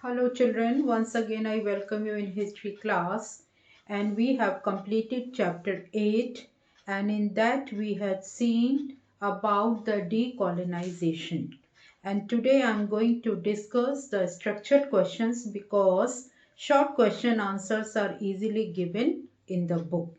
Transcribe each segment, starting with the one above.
Hello children, once again I welcome you in history class, and we have completed chapter 8, and in that we had seen about the decolonization. And today I am going to discuss the structured questions because short question answers are easily given in the book.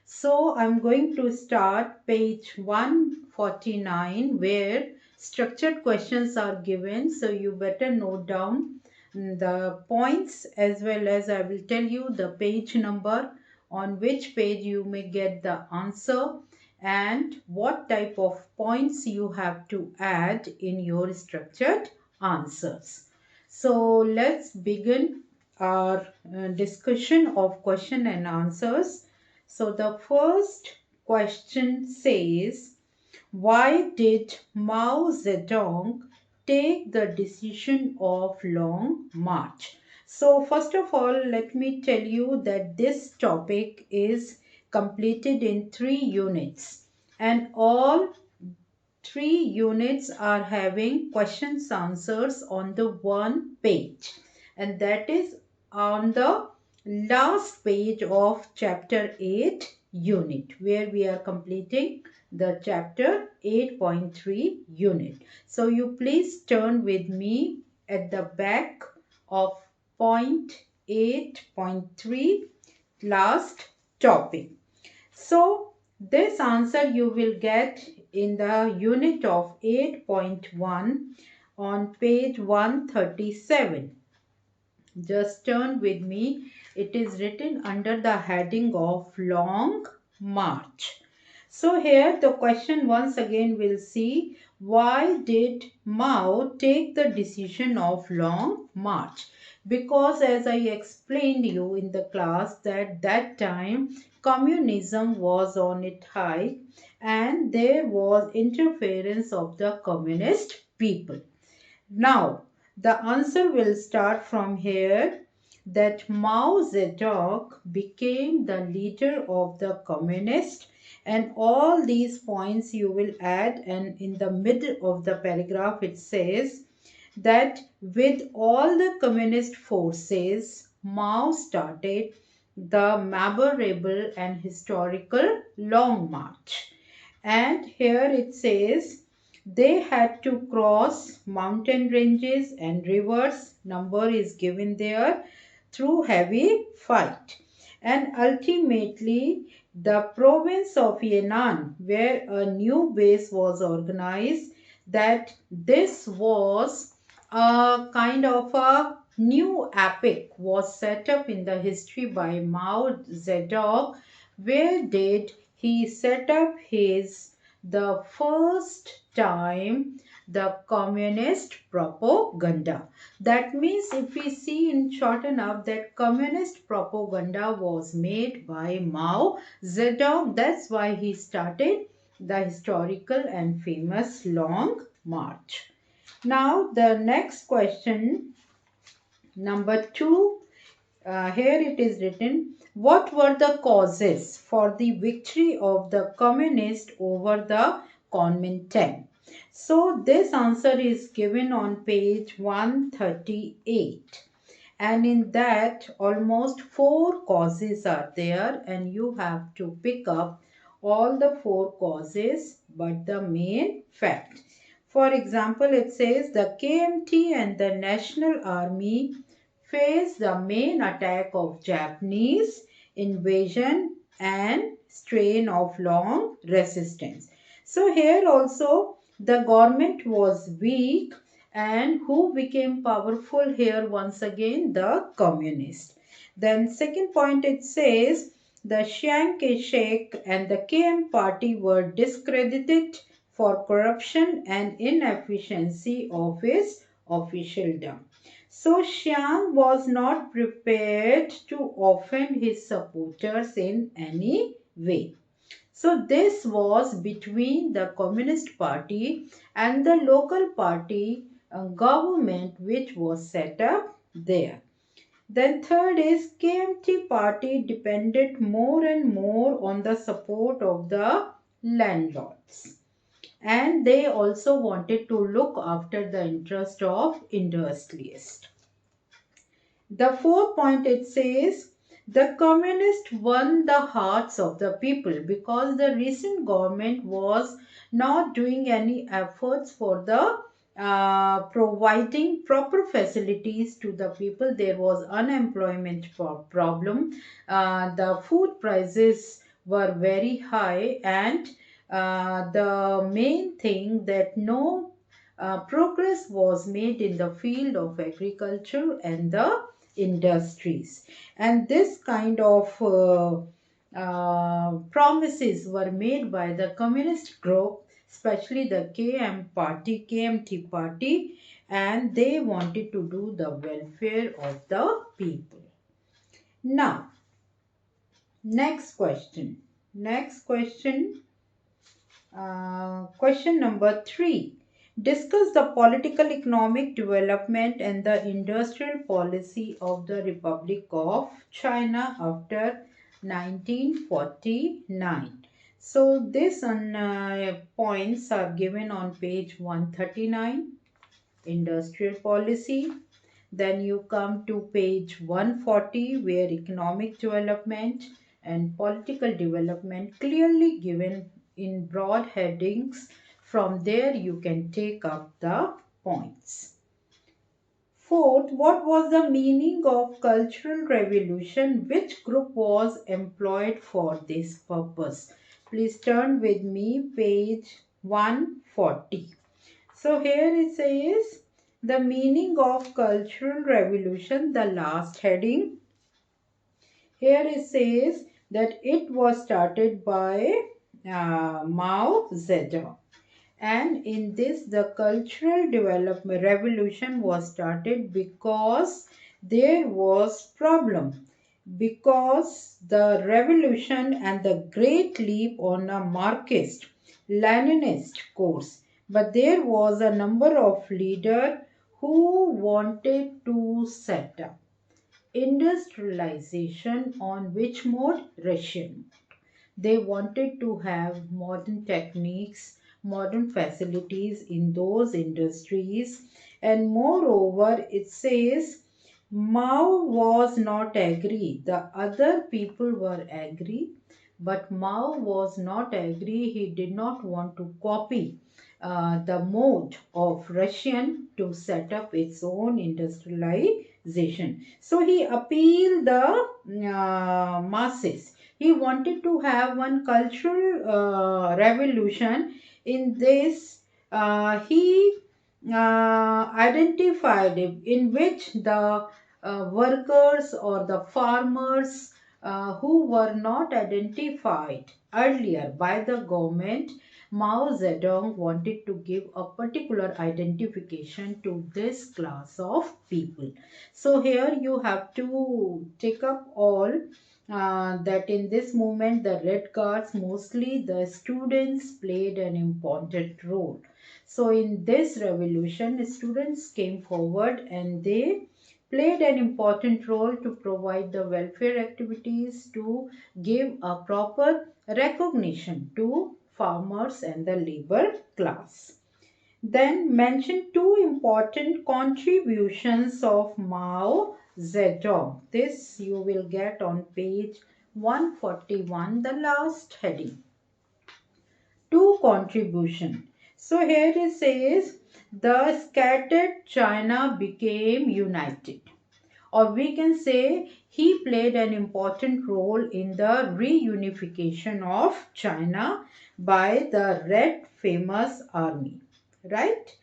So I'm going to start page 149 where structured questions are given. So you better note down the points as well as I will tell you the page number on which page you may get the answer and what type of points you have to add in your structured answers. So let's begin our discussion of question and answers. So the first question says, why did Mao Zedong take the decision of long march? So first of all, let me tell you that this topic is completed in 3 units, and all 3 units are having questions answers on the one page, and that is on the last page of chapter 8 unit where we are completing the chapter 8.3 unit. So you please turn with me at the back of point 8.3 last topic. So this answer you will get in the unit of 8.1 on page 137. Just turn with me. It is written under the heading of Long March. So here the question once again we'll see, why did Mao take the decision of long march? Because as I explained you in the class that time communism was on its height and there was interference of the communist people. Now, the answer will start from here that Mao Zedong became the leader of the communist, and all these points you will add, and in the middle of the paragraph it says that with all the communist forces, Mao started the memorable and historical Long March. And here it says they had to cross mountain ranges and rivers, number is given there, through heavy fight. And ultimately, the province of Yan'an, where a new base was organized, that this was a kind of a new epic was set up in the history by Mao Zedong, where did he set up his the first time the communist propaganda. That means if we see in short enough that communist propaganda was made by Mao Zedong, that's why he started the historical and famous Long March. Now the next question, number 2, here it is written, what were the causes for the victory of the communist over the Kuomintang? So this answer is given on page 138, and in that almost 4 causes are there, and you have to pick up all the 4 causes but the main fact. For example, it says the KMT and the National Army faced the main attack of Japanese invasion and strain of long resistance. So here also the government was weak, and who became powerful here once again? The communists. Then second point it says the Chiang Kai-shek and the KM party were discredited for corruption and inefficiency of his officialdom. So Chiang was not prepared to offend his supporters in any way. So this was between the Communist Party and the local party government which was set up there. Then third is KMT party depended more and more on the support of the landlords, and they also wanted to look after the interest of industrialists. The fourth point, it says the communists won the hearts of the people because the recent government was not doing any efforts for the providing proper facilities to the people. There was unemployment problem. The food prices were very high, and the main thing that no progress was made in the field of agriculture and the industries. And this kind of promises were made by the communist group, especially the KMT party, and they wanted to do the welfare of the people. Now, next question. Next question. Question number 3. Discuss the political economic development and the industrial policy of the Republic of China after 1949. So these points are given on page 139, industrial policy. Then you come to page 140 where economic development and political development clearly given in broad headings. From there you can take up the points. Fourth, what was the meaning of cultural revolution? Which group was employed for this purpose? Please turn with me page 140. So here it says the meaning of cultural revolution, the last heading. Here it says that it was started by Mao Zedong. And in this, the cultural development revolution was started because there was problem, because the revolution and the great leap on a Marxist Leninist course. But there was a number of leaders who wanted to set up industrialization on which mode? Russian. They wanted to have modern techniques, modern facilities in those industries, and moreover, it says Mao was not agree. The other people were agree, but Mao was not agree. He did not want to copy the mode of Russian to set up its own industrialization. So he appealed the masses. He wanted to have one cultural revolution. In this, he identified in which the workers or the farmers who were not identified earlier by the government, Mao Zedong wanted to give a particular identification to this class of people. So here you have to take up all that in this movement the Red Guards, mostly the students, played an important role. So in this revolution, students came forward and they played an important role to provide the welfare activities, to give a proper recognition to farmers and the labor class. Then mention two important contributions of Mao Zedong. This you will get on page 141, the last heading. Two contribution. So here it says the scattered China became united, or we can say he played an important role in the reunification of China by the Red Famous Army, right?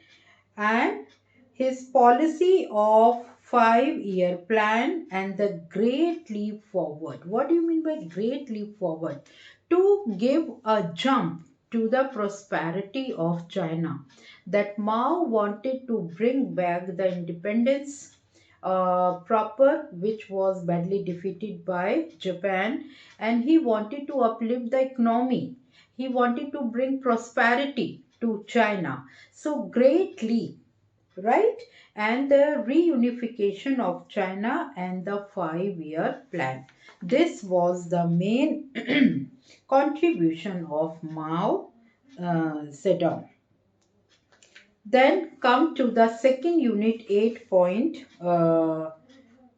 And his policy of 5-year plan and the great leap forward. What do you mean by great leap forward? To give a jump to the prosperity of China. That Mao wanted to bring back the independence proper, which was badly defeated by Japan, and he wanted to uplift the economy. He wanted to bring prosperity to China. So great leap, right? And the reunification of China and the 5-year plan. This was the main contribution of Mao Zedong. Then come to the second unit 8 point.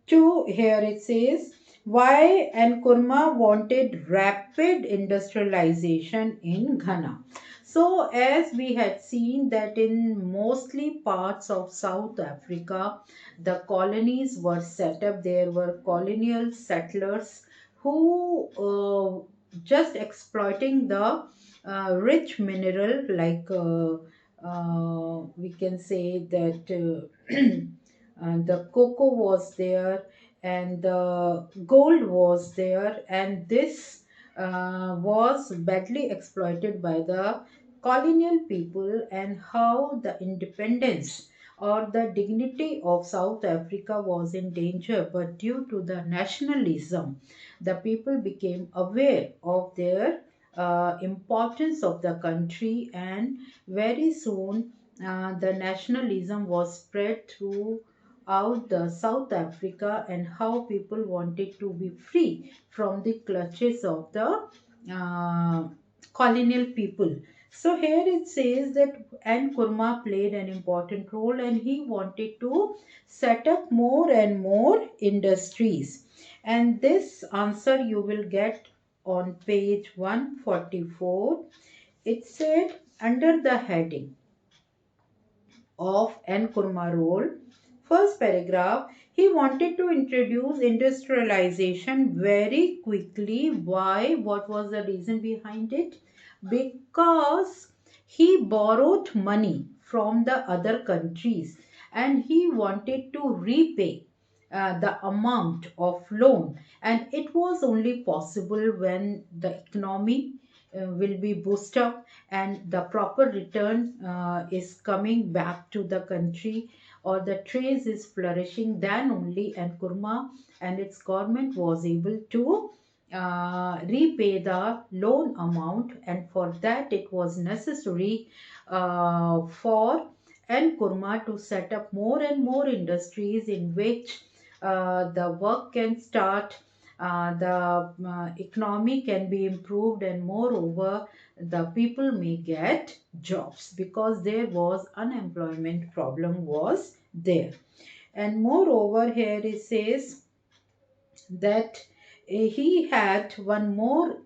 to here it says why Nkrumah wanted rapid industrialization in Ghana. So as we had seen that in mostly parts of South Africa, the colonies were set up. There were colonial settlers who just exploiting the rich mineral like we can say that the cocoa was there and the gold was there, and this was badly exploited by the colonial people, and how the independence or the dignity of South Africa was in danger. But due to the nationalism, the people became aware of their importance of the country, and very soon the nationalism was spread throughout the South Africa, and how people wanted to be free from the clutches of the uh, colonial people. So here it says that Nkrumah played an important role, and he wanted to set up more and more industries. And this answer you will get on page 144. It said under the heading of Nkrumah role. First paragraph, he wanted to introduce industrialization very quickly. Why? What was the reason behind it? Because he borrowed money from the other countries, and he wanted to repay the amount of loan, and it was only possible when the economy will be boosted up and the proper return is coming back to the country, or the trade is flourishing, then only Nkrumah and its government was able to repay the loan amount. And for that it was necessary for Nkrumah to set up more and more industries in which the work can start, the economy can be improved, and moreover the people may get jobs, because there was unemployment problem was there. And moreover here it says that he had one more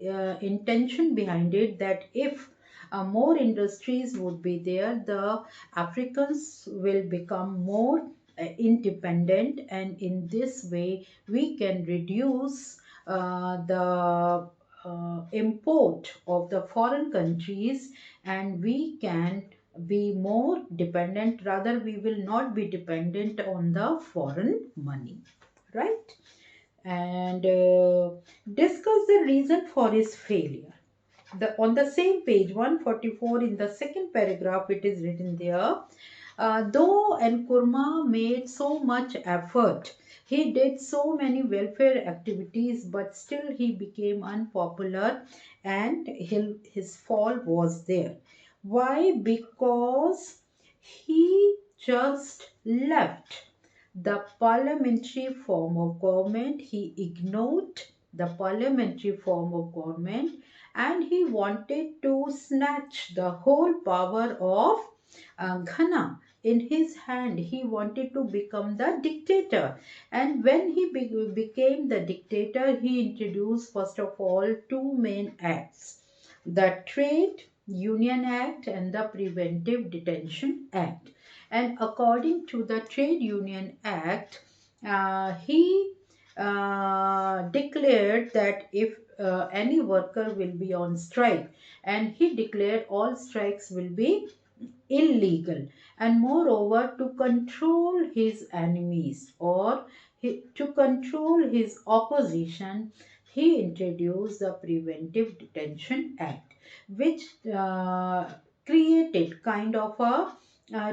intention behind it, that if more industries would be there, the Africans will become more independent, and in this way we can reduce the import of the foreign countries, and we can be more dependent, rather we will not be dependent on the foreign money, right? And discuss the reason for his failure. On the same page 144, in the second paragraph it is written there, though Nkrumah made so much effort, he did so many welfare activities, but still he became unpopular, and his fall was there. Why? Because he just left the parliamentary form of government. He ignored the parliamentary form of government, and he wanted to snatch the whole power of Ghana in his hand. He wanted to become the dictator, and when he became the dictator, he introduced first of all two main acts: the Trade Union Act and the Preventive Detention Act. And according to the Trade Union Act, he declared that if any worker will be on strike, and he declared all strikes will be illegal, and moreover to control his enemies, or to control his opposition, he introduced the Preventive Detention Act, which created kind of a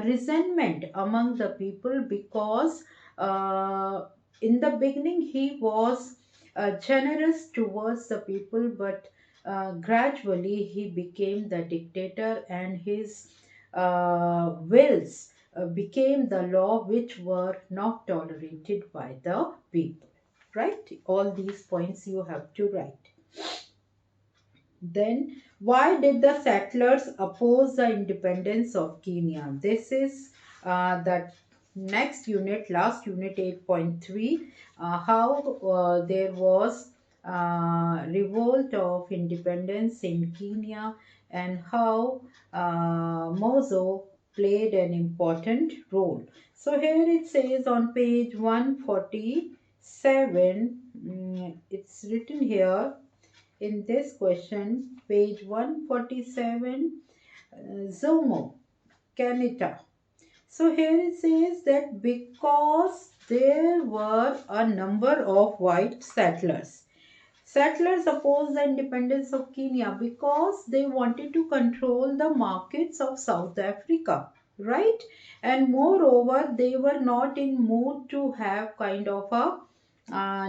resentment among the people, because in the beginning he was generous towards the people, but gradually he became the dictator, and his wills became the law, which were not tolerated by the people. Right? All these points you have to write. Then, why did the settlers oppose the independence of Kenya? This is the next unit, last unit 8.3, how there was revolt of independence in Kenya, and how Mozo played an important role. So here it says on page 147, it's written here in this question, page 147, Zomo, Canada. So here it says that because there were a number of white settlers. Settlers opposed the independence of Kenya because they wanted to control the markets of South Africa, right? And moreover, they were not in mood to have kind of a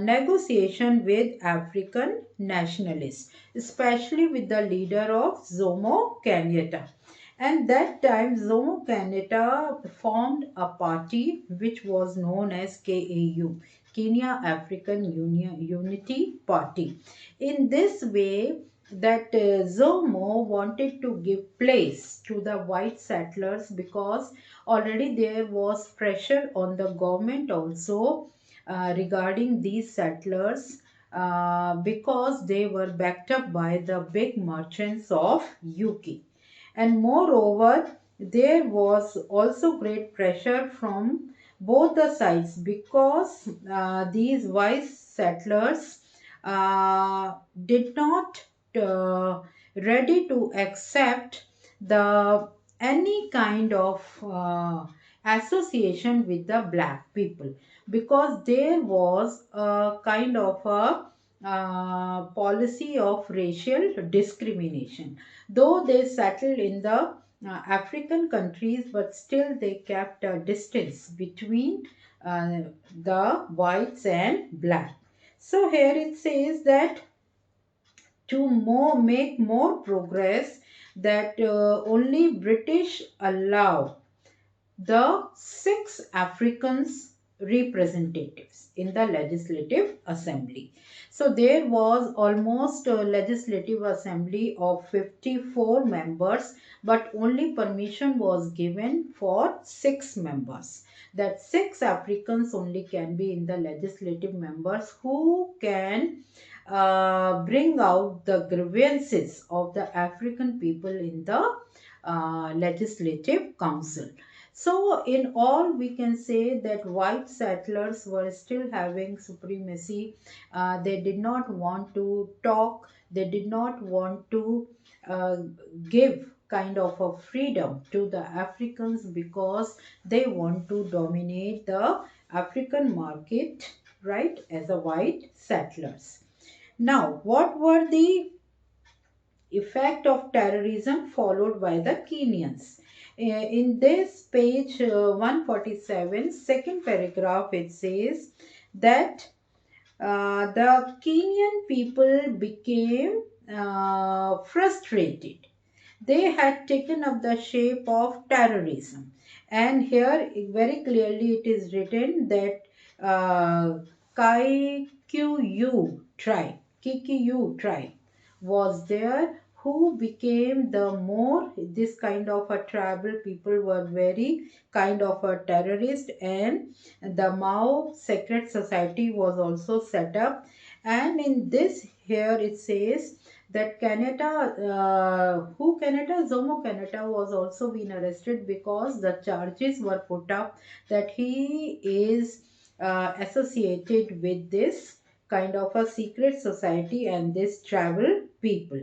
negotiation with African nationalists, especially with the leader of Jomo Kenyatta. And that time, Jomo Kenyatta formed a party which was known as KAU, Kenya African Union Unity Party. In this way, that Zomo wanted to give place to the white settlers because already there was pressure on the government also regarding these settlers because they were backed up by the big merchants of UK. And moreover, there was also great pressure from both the sides because these white settlers did not uh, ready to accept the any kind of association with the black people, because there was a kind of a policy of racial discrimination. Though they settled in the African countries, but still they kept a distance between uh, the whites and black. So here it says that to make more progress, that only British allow the 6 Africans representatives in the legislative assembly. So there was almost a legislative assembly of 54 members, but only permission was given for 6 members. That 6 Africans only can be in the legislative members who can bring out the grievances of the African people in the legislative council. So, in all, we can say that white settlers were still having supremacy. They did not want to talk, they did not want to uh, give kind of a freedom to the Africans because they want to dominate the African market, right, as a white settlers. Now, what were the effect of terrorism followed by the Kenyans? In this page 147, second paragraph, it says that the Kenyan people became frustrated. They had taken up the shape of terrorism. And here, very clearly, it is written that Kikuyu tribe was there, who became the more this kind of a tribal people were very kind of a terrorist, and the Mao secret society was also set up. And in this here it says that Jomo Kenyatta was also been arrested because the charges were put up that he is associated with this kind of a secret society and this tribal people.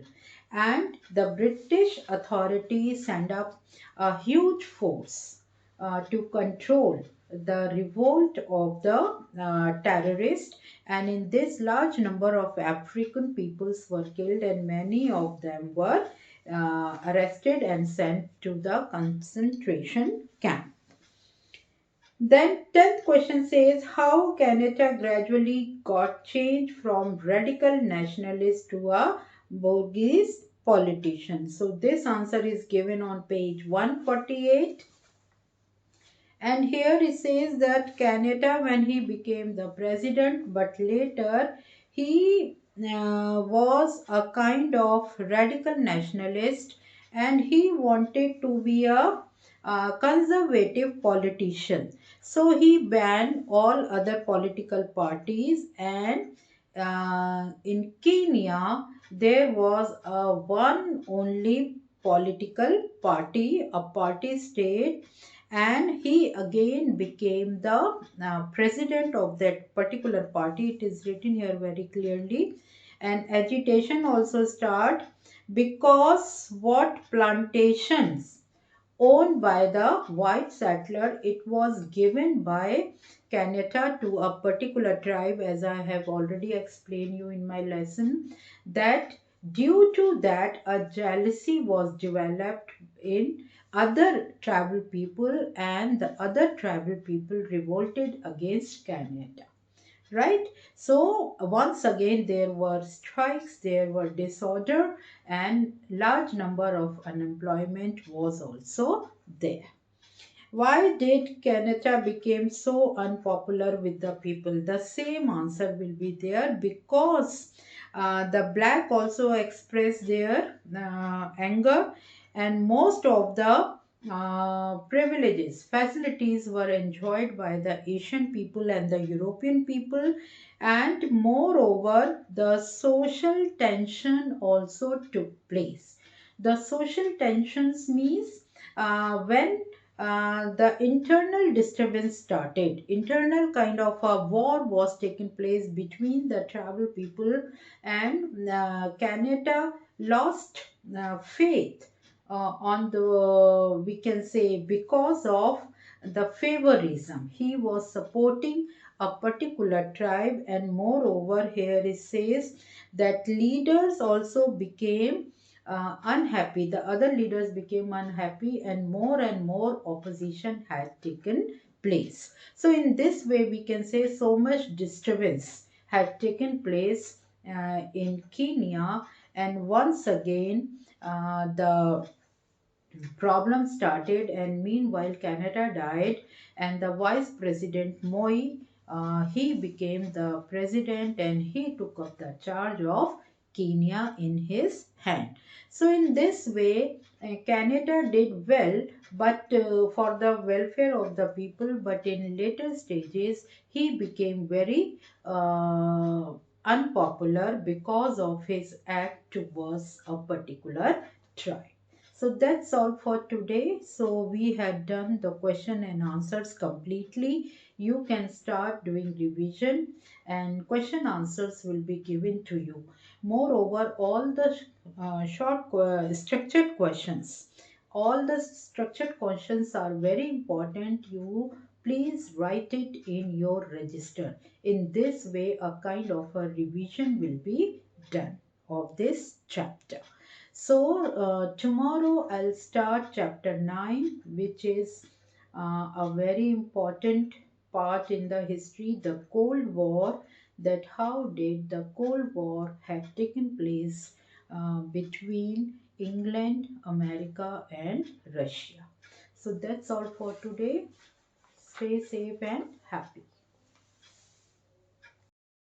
And the British authorities sent up a huge force to control the revolt of the terrorists, and in this large number of African peoples were killed and many of them were arrested and sent to the concentration camp. Then 10th question says how Canada gradually got changed from radical nationalist to a bourgeois politician. So this answer is given on page 148. And here it says that Canada, when he became the president, but later he was a kind of radical nationalist, and he wanted to be a conservative politician. So he banned all other political parties, and in Kenya there was a one only political party, a party state, and he again became the president of that particular party. It is written here very clearly. And agitation also start because what plantations owned by the white settler, it was given by Canada to a particular tribe, as I have already explained you in my lesson, that due to that a jealousy was developed in other tribal people, and the other tribal people revolted against Canada, right? So once again there were strikes, there were disorder, and large number of unemployment was also there. Why did Canada became so unpopular with the people? The same answer will be there, because the black also expressed their anger, and most of the privileges, facilities were enjoyed by the Asian people and the European people, and moreover the social tension also took place. The social tensions means when the internal disturbance started. Internal kind of a war was taking place between the tribal people, and Canada lost faith on the, we can say, because of the favorism. He was supporting a particular tribe, and moreover here it says that leaders also became unhappy. The other leaders became unhappy, and more opposition had taken place. So in this way we can say so much disturbance had taken place in Kenya, and once again the problem started. And meanwhile Canada died, and the vice president Moi, he became the president, and he took up the charge of Kenya in his hand. So in this way Canada did well, but for the welfare of the people. But in later stages he became very unpopular because of his act towards a particular tribe. So that's all for today. So we had done the question and answers completely. You can start doing revision, and question answers will be given to you. Moreover, all the structured questions, all the structured questions are very important. You please write it in your register. In this way, a kind of a revision will be done of this chapter. So tomorrow I'll start chapter 9, which is a very important part in the history, the Cold War, that how did the Cold War have taken place between England, America and Russia. So that's all for today. Stay safe and happy.